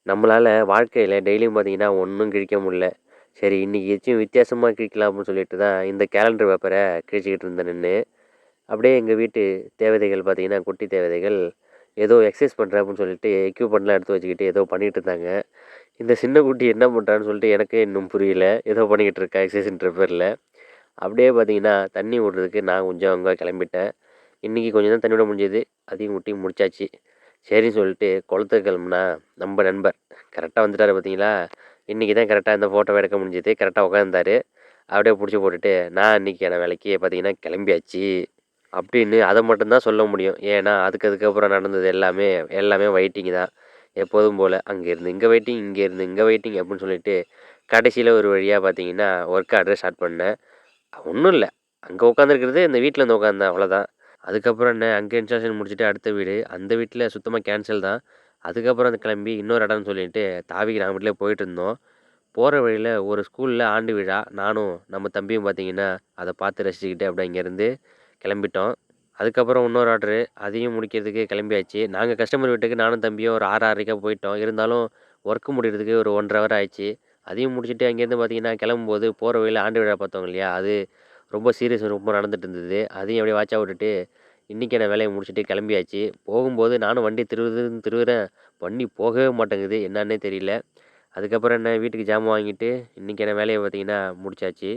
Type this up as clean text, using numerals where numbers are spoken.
நம்மளால வாழ்க்கையில டெய்லியும் பார்த்தீங்கன்னா, ஒண்ணும் கிழிக்க முடியல. சரி இன்னைக்கு ஏச்சும் வித்தியாசமா கிழிக்கலாம் அப்படின்னு சொல்லிட்டு தான் இந்த கேலண்டர் பேப்பர கிழிச்சுக்கிட்டு இருந்தேன் நின்னு. அப்படியே எங்க வீட்டு தேவதைகள் பார்த்தீங்கன்னா, குட்டி தேவதைகள் ஏதோ எக்சர்சைஸ் பண்றேன் அப்படின்னு சொல்லிட்டு எக்யூப்மெண்ட்லாம் எடுத்து வச்சுக்கிட்டு ஏதோ பண்ணிட்டு இருந்தாங்க. இந்த சின்ன குட்டி என்ன பண்றான்னு சொல்லிட்டு எனக்கே இன்னும் புரியல. ஏதோ பண்ணிக்கிட்டு இருக்கா எக்சர்சைஸ்ன்ற பேர்ல. அப்படியே பார்த்தீங்கன்னா, தண்ணி விடுறதுக்கு நான் கொஞ்சம் அங்க கிளம்பிட்டேன். இன்னைக்கு கொஞ்சம் தான் தண்ணி விட முடிஞ்சது. அதையும் விட்டு முடிச்சாச்சு. சரின்னு சொல்லிட்டு குளத்துக்கு கிளம்புனா, நம்ப நண்பர் கரெக்ட்டா வந்துட்டாரு பார்த்தீங்களா? இன்னைக்கு தான் கரெக்ட்டா இந்த ஃபோட்டோவ எடுக்க முடிஞ்சது. கரெக்ட்டா உட்காந்துருந்தாரு. அப்படியே புடிச்சு போட்டுட்டு, நான் இன்னைக்கான வேலைக்கு பார்த்தீங்கன்னா கிளம்பியாச்சு. அப்படின்னு அத மட்டும் தான் சொல்ல முடியும். ஏன்னா, அதுக்கப்புறம் நடந்தது எல்லாமே எல்லாமே வெயிட்டிங் தான். எப்போதும் போல. அங்கேருந்து இங்க வெயிட்டிங், இங்கேருந்து இங்க வெயிட்டிங் அப்படின்னு சொல்லிட்டு, கடைசியில ஒரு வழியா பார்த்தீங்கன்னா, ஒர்க் ஆர்டர ஸ்டார்ட் பண்ணேன். ஒண்ணும் இல்ல. அங்க உட்காந்துருக்கிறது இந்த வீட்ல வந்து உட்காந்தேன் அவ்வளோதான். அதுக்கப்புறம் என்ன அங்க இன்ஸ்டாலேஷன் முடிச்சுட்டு அடுத்த வீடு. அந்த வீட்ல சுத்தமா கேன்சல் தான். அதுக்கப்புறம் அது கிளம்பி இன்னொரு இடம்னு சொல்லிட்டு தாவி நான் பாட்டுலே போயிட்டுருந்தோம். போற வழியில ஒரு ஸ்கூல்ல ஆண்டு விழா. நானும் நம்ம தம்பியும் பார்த்தீங்கன்னா, அத பார்த்து ரசிச்சுக்கிட்டு அப்படியே அங்கேருந்து கிளம்பிட்டோம். அதுக்கப்புறம் இன்னொரு ஆர்டரு. அதையும் முடிக்கிறதுக்கு கிளம்பியாச்சு. நாங்க கஸ்டமர் வீட்டுக்கு நானும் தம்பியும் ஒரு 6, 6:30க்கா போயிட்டோம். இருந்தாலும் ஒர்க் முடியறதுக்கு ஒரு 1 1/2 ஹவர் ஆயிடுச்சு. அதையும் முடிச்சுட்டு அங்கேருந்து பார்த்தீங்கன்னா, கிளம்பும்போது போற வழியில ஆண்டு விழா பார்த்தோம் இல்லையா? அது ரொம்ப சீரியஸ் ரொம்ப நடந்துட்டு இருந்தது. அதையும் அப்படியே வாட்சா விட்டுட்டு, இன்னைக்கான வேலைய முடிச்சுட்டு கிளம்பியாச்சு. போகும்போது நானும் வண்டி திருவுதுன்னு திருவுறேன். வண்டி போகவே மாட்டேங்குது. என்னான்னே தெரியல. அதுக்கப்புறம் என்ன வீட்டுக்கு ஜாமான் வாங்கிட்டு, இன்னைக்கான வேலைய பார்த்தீங்கன்னா முடிச்சாச்சு.